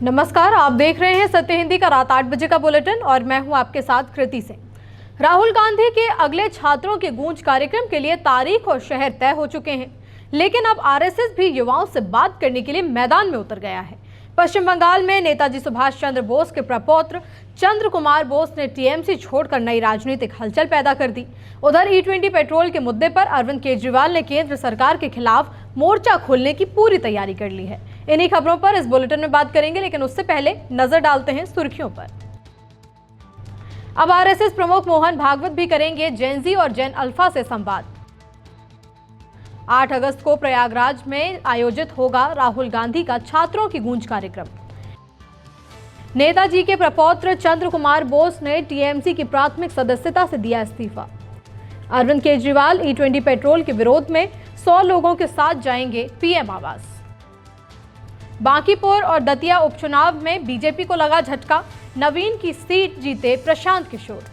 नमस्कार, आप देख रहे हैं सत्य हिंदी का रात 8 बजे का बुलेटिन और मैं हूं आपके साथ कृति सिंह। राहुल गांधी के अगले छात्रों के गूंज कार्यक्रम के लिए तारीख और शहर तय हो चुके हैं, लेकिन अब आरएसएस भी युवाओं से बात करने के लिए मैदान में उतर गया है। पश्चिम बंगाल में नेताजी सुभाष चंद्र बोस के प्रपौत्र चंद्र कुमार बोस ने टीएमसी छोड़कर नई राजनीतिक हलचल पैदा कर दी। उधर E20 पेट्रोल के मुद्दे पर अरविंद केजरीवाल ने केंद्र सरकार के खिलाफ मोर्चा खोलने की पूरी तैयारी कर ली है। इन्हीं खबरों पर इस बुलेटिन में बात करेंगे, लेकिन उससे पहले नजर डालते हैं सुर्खियों पर। अब आरएसएस प्रमुख मोहन भागवत भी करेंगे जेन जी और जेन अल्फा से संवाद। 8 अगस्त को प्रयागराज में आयोजित होगा राहुल गांधी का छात्रों की गूंज कार्यक्रम। नेताजी के प्रपौत्र चंद्र कुमार बोस ने टीएमसी की प्राथमिक सदस्यता से दिया इस्तीफा। अरविंद केजरीवाल E20 पेट्रोल के विरोध में 100 लोगों के साथ जाएंगे पीएम आवास। बांकीपुर और दतिया उपचुनाव में बीजेपी को लगा झटका, नवीन की सीट जीते प्रशांत किशोर।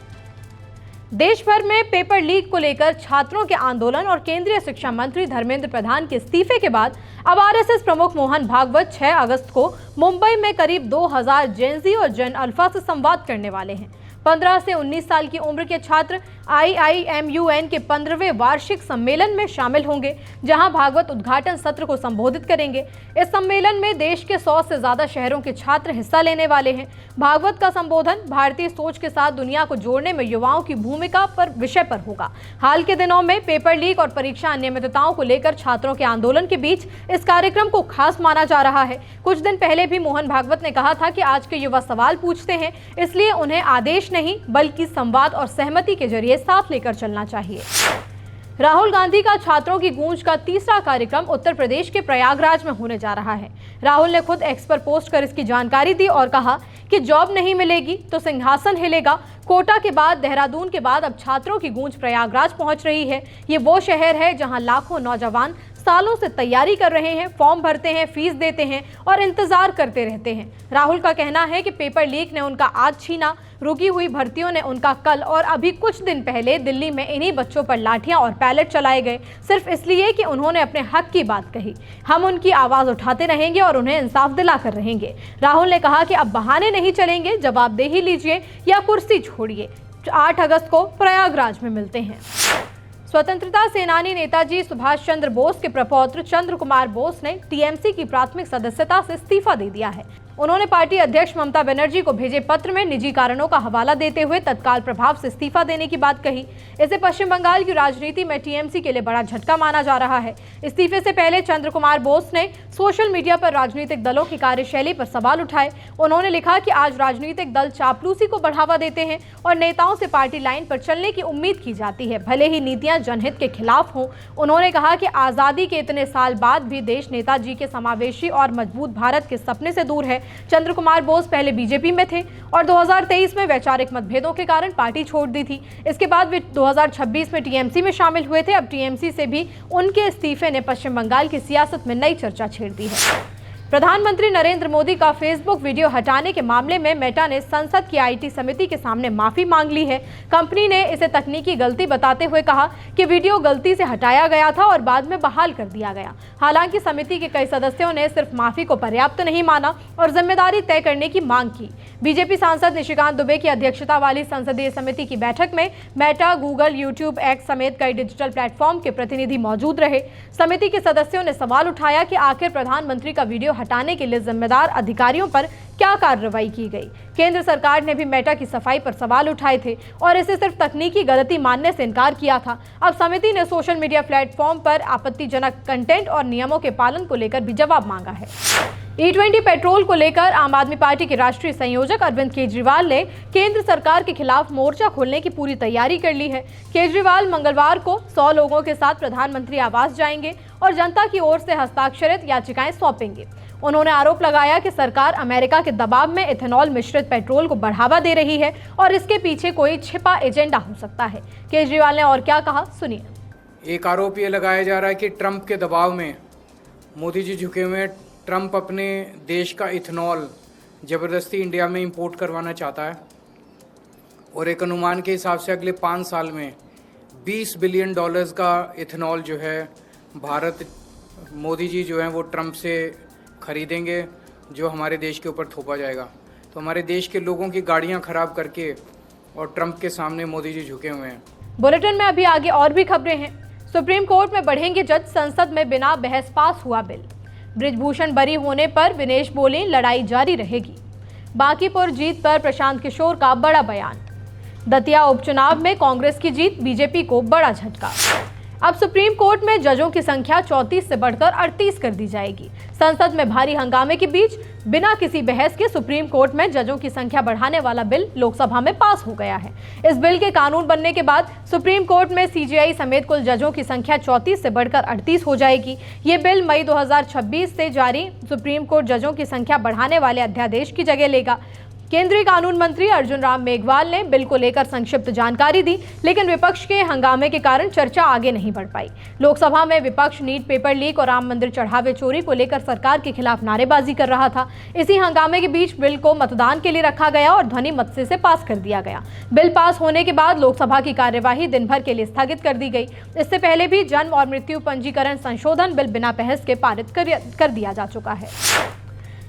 देश भर में पेपर लीक को लेकर छात्रों के आंदोलन और केंद्रीय शिक्षा मंत्री धर्मेंद्र प्रधान के इस्तीफे के बाद अब आरएसएस प्रमुख मोहन भागवत 6 अगस्त को मुंबई में करीब 2000 जेन जी और जेन अल्फा से संवाद करने वाले हैं। 15 से 19 साल की उम्र के छात्र IIMUN के 15वें वार्षिक सम्मेलन में शामिल होंगे, जहां भागवत उद्घाटन सत्र को संबोधित करेंगे। इस सम्मेलन में देश के 100 से ज्यादा शहरों के छात्र हिस्सा लेने वाले हैं। भागवत का संबोधन भारतीय सोच के साथ दुनिया को जोड़ने में युवाओं की भूमिका पर विषय पर होगा। हाल के दिनों में पेपर लीक और परीक्षा अनियमितताओं को लेकर छात्रों के आंदोलन के बीच इस कार्यक्रम को खास माना जा रहा है। कुछ दिन पहले भी मोहन भागवत ने कहा था कि आज के युवा सवाल पूछते हैं, इसलिए उन्हें आदेश नहीं बल्कि संवाद और सहमति के जरिए साथ लेकर चलना चाहिए। राहुल गांधी का छात्रों की गूंज का तीसरा कार्यक्रम उत्तर प्रदेश के प्रयागराज में होने जा रहा है। राहुल ने खुद एक्स पर पोस्ट कर इसकी जानकारी दी और कहा कि जॉब नहीं मिलेगी तो सिंहासन हिलेगा। कोटा के बाद, देहरादून के बाद अब छात्रों की गूंज प्रयागराज पहुंच रही है। ये वो शहर है जहां लाखों नौजवान सालों से तैयारी कर रहे हैं, फॉर्म भरते हैं, फीस देते हैं और इंतजार करते रहते हैं। राहुल का कहना है कि पेपर लीक ने उनका आज छीना, रुकी हुई भर्तियों ने उनका कल, और अभी कुछ दिन पहले दिल्ली में इन्हीं बच्चों पर लाठियां और पैलेट चलाए गए, सिर्फ इसलिए कि उन्होंने अपने हक की बात कही। हम उनकी आवाज उठाते रहेंगे और उन्हें इंसाफ दिलाकर रहेंगे। राहुल ने कहा कि अब बहाने नहीं चलेंगे, जवाबदेही लीजिए या कुर्सी छोड़िए। 8 अगस्त को प्रयागराज में मिलते हैं। स्वतंत्रता सेनानी नेताजी सुभाष चंद्र बोस के प्रपौत्र चंद्र कुमार बोस ने टीएमसी की प्राथमिक सदस्यता से इस्तीफा दे दिया है। उन्होंने पार्टी अध्यक्ष ममता बनर्जी को भेजे पत्र में निजी कारणों का हवाला देते हुए तत्काल प्रभाव से इस्तीफा देने की बात कही। इसे पश्चिम बंगाल की राजनीति में टीएमसी के लिए बड़ा झटका माना जा रहा है। इस्तीफे से पहले चंद्र कुमार बोस ने सोशल मीडिया पर राजनीतिक दलों की कार्यशैली पर सवाल उठाए। उन्होंने लिखा कि आज राजनीतिक दल चापलूसी को बढ़ावा देते हैं और नेताओं से पार्टी लाइन पर चलने की उम्मीद की जाती है, भले ही नीतियां जनहित के खिलाफ हों। उन्होंने कहा कि आजादी के इतने साल बाद भी देश नेताजी के समावेशी और मजबूत भारत के सपने से दूर है। चंद्र कुमार बोस पहले बीजेपी में थे और 2023 में वैचारिक मतभेदों के कारण पार्टी छोड़ दी थी। इसके बाद वे 2026 में टीएमसी में शामिल हुए थे। अब टीएमसी से भी उनके इस्तीफे ने पश्चिम बंगाल की सियासत में नई चर्चा छेड़ दी है। प्रधानमंत्री नरेंद्र मोदी का फेसबुक वीडियो हटाने के मामले में मेटा ने संसद की आईटी समिति के सामने माफी मांग ली है। कंपनी ने इसे तकनीकी गलती बताते हुए कहा कि वीडियो गलती से हटाया गया था और बाद में बहाल कर दिया गया। हालांकि समिति के कई सदस्यों ने सिर्फ माफी को पर्याप्त नहीं माना और जिम्मेदारी तय करने की मांग की। बीजेपी सांसद निशिकांत दुबे की अध्यक्षता वाली संसदीय समिति की बैठक में मेटा, गूगल, यूट्यूब, एक्स समेत कई डिजिटल प्लेटफॉर्म के प्रतिनिधि मौजूद रहे। समिति के सदस्यों ने सवाल उठाया कि आखिर प्रधानमंत्री का वीडियो हटाने के लिए जिम्मेदार अधिकारियों पर क्या कार्रवाई की गई। केंद्र सरकार ने भी मेटा की सफाई पर सवाल उठाए थे और इसे सिर्फ तकनीकी गलती मानने से इनकार किया था। अब समिति ने सोशल मीडिया प्लेटफॉर्म पर आपत्तिजनक कंटेंट और नियमों के पालन को लेकर भी जवाब मांगा है। E20 पेट्रोल को लेकर आम आदमी पार्टी के राष्ट्रीय संयोजक अरविंद केजरीवाल ने केंद्र सरकार के खिलाफ मोर्चा खोलने की पूरी तैयारी कर ली है। केजरीवाल मंगलवार को 100 लोगों के साथ प्रधानमंत्री आवास जाएंगे और जनता की ओर से हस्ताक्षरित याचिकाएं सौंपेंगे। उन्होंने आरोप लगाया कि सरकार अमेरिका के दबाव में इथेनॉल मिश्रित पेट्रोल को बढ़ावा दे रही है और इसके पीछे कोई छिपा एजेंडा हो सकता है। केजरीवाल ने और क्या कहा, सुनिए। एक आरोप ये लगाया जा रहा है कि ट्रंप के दबाव में मोदी जी झुके हुए हैं। ट्रंप अपने देश का इथेनॉल ज़बरदस्ती इंडिया में इंपोर्ट करवाना चाहता है और एक अनुमान के हिसाब से अगले 5 साल में $20 बिलियन का इथेनॉल जो है भारत, मोदी जी जो है वो ट्रंप से खरीदेंगे। जो हमारे देश के ऊपर थोपा जाएगा। तो हमारे देश के लोगों की गाड़ियां खराब करके और ट्रंप के सामने मोदी जी झुके हुए हैं। बुलेटिन में अभी आगे और भी खबरें हैं। सुप्रीम कोर्ट में बढ़ेंगे जज, संसद में बिना बहस पास हुआ बिल। बृजभूषण बरी होने पर विनेश बोले लड़ाई जारी रहेगी। बांकीपुर जीत पर प्रशांत किशोर का बड़ा बयान। दतिया उपचुनाव में कांग्रेस की जीत, बीजेपी को बड़ा झटका। अब सुप्रीम कोर्ट में जजों की संख्या 34 से बढ़कर 38 कर दी जाएगी। संसद में भारी हंगामे के बीच बिना किसी बहस के सुप्रीम कोर्ट में जजों की संख्या बढ़ाने वाला बिल लोकसभा में पास हो गया है। इस बिल के कानून बनने के बाद सुप्रीम कोर्ट में सीजेआई समेत कुल जजों की संख्या 34 से बढ़कर 38 हो जाएगी। ये बिल मई 2026 से जारी सुप्रीम कोर्ट जजों की संख्या बढ़ाने वाले अध्यादेश की जगह लेगा। केंद्रीय कानून मंत्री अर्जुन राम मेघवाल ने बिल को लेकर संक्षिप्त जानकारी दी, लेकिन विपक्ष के हंगामे के कारण चर्चा आगे नहीं बढ़ पाई। लोकसभा में विपक्ष नीट पेपर लीक और राम मंदिर चढ़ावे चोरी को लेकर सरकार के खिलाफ नारेबाजी कर रहा था। इसी हंगामे के बीच बिल को मतदान के लिए रखा गया और ध्वनि मत से पास कर दिया गया। बिल पास होने के बाद लोकसभा की कार्यवाही दिन भर के लिए स्थगित कर दी गई। इससे पहले भी जन्म और मृत्यु पंजीकरण संशोधन बिल बिना बहस के पारित कर दिया जा चुका है।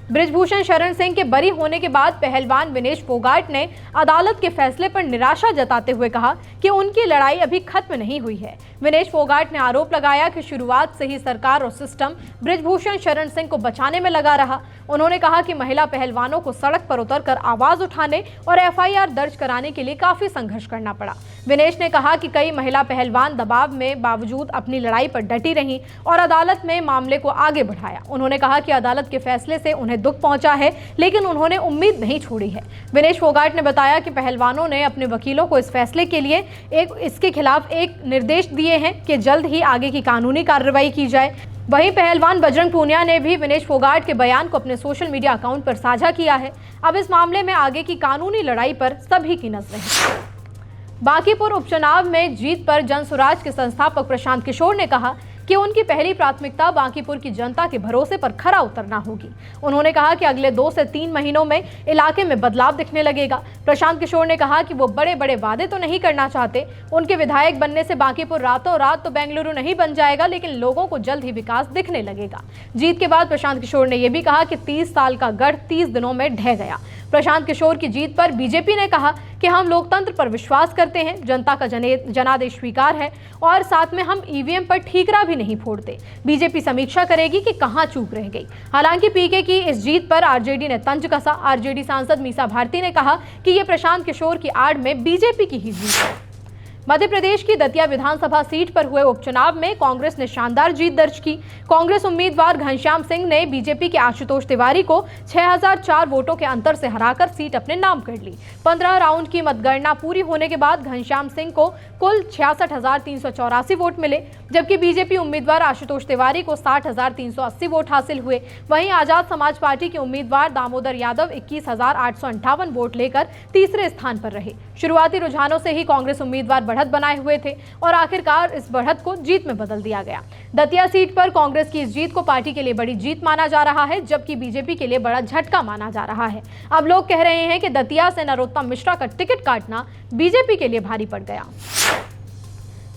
बृजभूषण शरण सिंह के बरी होने के बाद पहलवान विनेश फोगाट ने अदालत के फैसले पर निराशा जताते हुए कहा कि उनकी लड़ाई अभी खत्म नहीं हुई है। विनेश फोगाट ने आरोप लगाया कि शुरुआत से ही सरकार और सिस्टम बृजभूषण शरण सिंह को बचाने में लगा रहा। उन्होंने कहा कि महिला पहलवानों को सड़क पर उतरकर आवाज उठाने और एफआईआर दर्ज कराने के लिए काफी संघर्ष करना पड़ा। विनेश ने कहा कि कई महिला पहलवान दबाव में बावजूद अपनी लड़ाई पर डटी रहीं और अदालत में मामले को आगे बढ़ाया। उन्होंने कहा कि अदालत के फैसले से उन्हें दुख पहुंचा है, लेकिन उन्होंने उम्मीद नहीं छोड़ी है। विनेश फोगाट ने बताया कि पहलवानों ने अपने वकीलों को इस फैसले के लिए इसके खिलाफ एक निर्देश दिए हैं कि जल्द ही आगे की कानूनी कार्रवाई की जाए। वहीं पहलवान बजरंग पूनिया ने भी विनेश फोगाट के बयान को अपने सोशल मीडिया अकाउंट पर साझा किया है। अब इस मामले में आगे की कानूनी लड़ाई पर सभी की नजरें हैं। बांकीपुर उपचुनाव में जीत पर जनसुराज के संस्थापक प्रशांत किशोर ने कहा कि उनकी पहली प्राथमिकता बांकीपुर की जनता के भरोसे पर खरा उतरना होगी। उन्होंने कहा कि अगले 2 से 3 महीनों में इलाके में बदलाव दिखने लगेगा। प्रशांत किशोर ने कहा कि वो बड़े बड़े वादे तो नहीं करना चाहते। उनके विधायक बनने से बांकीपुर रातों रात तो बेंगलुरु नहीं बन जाएगा, लेकिन लोगों को जल्द ही विकास दिखने लगेगा। जीत के बाद प्रशांत किशोर ने यह भी कहा कि 30 साल का गढ़ 30 दिनों में ढह गया। प्रशांत किशोर की जीत पर बीजेपी ने कहा कि हम लोकतंत्र पर विश्वास करते हैं, जनता का जनादेश स्वीकार है और साथ में हम ईवीएम पर ठीकरा भी नहीं फोड़ते। बीजेपी समीक्षा करेगी कि कहां चूक रह गई। हालांकि पीके की इस जीत पर आरजेडी ने तंज कसा। आरजेडी सांसद मीसा भारती ने कहा कि ये प्रशांत किशोर की आड़ में बीजेपी की ही जीत है। मध्य प्रदेश की दतिया विधानसभा सीट पर हुए उपचुनाव में कांग्रेस ने शानदार जीत दर्ज की। कांग्रेस उम्मीदवार घनश्याम सिंह ने बीजेपी के आशुतोष तिवारी को 6004 वोटों के अंतर से हराकर सीट अपने नाम कर ली। 15 राउंड की मतगणना पूरी होने के बाद घनश्याम सिंह को कुल 66,384 वोट मिले, जबकि बीजेपी उम्मीदवार आशुतोष तिवारी को 60,380 वोट हासिल हुए। वहीं आजाद समाज पार्टी के उम्मीदवार दामोदर यादव 21,858 वोट लेकर तीसरे स्थान पर रहे। शुरुआती रुझानों से ही कांग्रेस उम्मीदवार बढ़त बनाए हुए थे और आखिरकार इस बढ़त को जीत में बदल दिया गया। दतिया सीट पर कांग्रेस की इस जीत को पार्टी के लिए बड़ी जीत माना जा रहा है, जबकि बीजेपी के लिए बड़ा झटका माना जा रहा है। अब लोग कह रहे हैं कि दतिया से नरोत्तम मिश्रा का टिकट काटना बीजेपी के लिए भारी पड़ गया।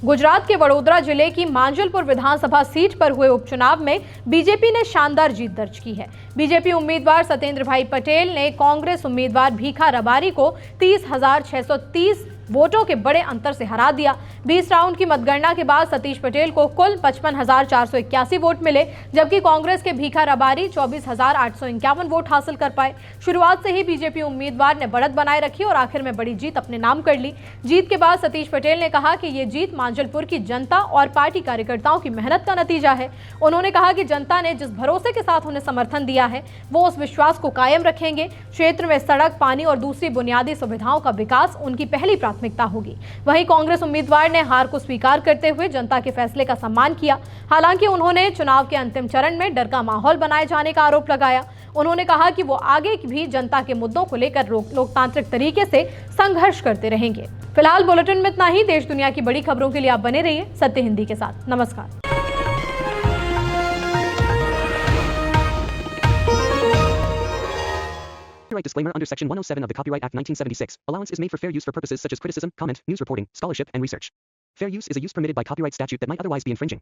गुजरात के वडोदरा जिले की मांजलपुर विधानसभा सीट पर हुए उपचुनाव में बीजेपी ने शानदार जीत दर्ज की है। बीजेपी उम्मीदवार सत्येंद्र भाई पटेल ने कांग्रेस उम्मीदवार भीखा रबारी को 30,630 वोटों के बड़े अंतर से हरा दिया। 20 राउंड की मतगणना के बाद सतीश पटेल को कुल 55,481 वोट मिले, जबकि कांग्रेस के भीखा रबारी 24,851 वोट हासिल कर पाए। शुरुआत से ही बीजेपी उम्मीदवार ने बढ़त बनाए रखी और आखिर में बड़ी जीत अपने नाम कर ली। जीत के बाद सतीश पटेल ने कहा कि ये जीत मांजलपुर की जनता और पार्टी कार्यकर्ताओं की मेहनत का नतीजा है। उन्होंने कहा कि जनता ने जिस भरोसे के साथ उन्हें समर्थन दिया है, वो उस विश्वास को कायम रखेंगे। क्षेत्र में सड़क, पानी और दूसरी बुनियादी सुविधाओं का विकास उनकी पहली प्राथमिकता होगी। वहीं कांग्रेस उम्मीदवार ने हार को स्वीकार करते हुए जनता के फैसले का सम्मान किया। हालांकि उन्होंने चुनाव के अंतिम चरण में डर का माहौल बनाए जाने का आरोप लगाया। उन्होंने कहा कि वो आगे भी जनता के मुद्दों को लेकर लोकतांत्रिक तरीके से संघर्ष करते रहेंगे। फिलहाल बुलेटिन में इतना ही। देश दुनिया की बड़ी खबरों के लिए आप बने रहिए सत्य हिंदी के साथ। नमस्कार। Copyright disclaimer under Section 107 of the Copyright Act 1976. Allowance is made for fair use for purposes such as criticism, comment, news reporting, scholarship, and research. Fair use is a use permitted by copyright statute that might otherwise be infringing.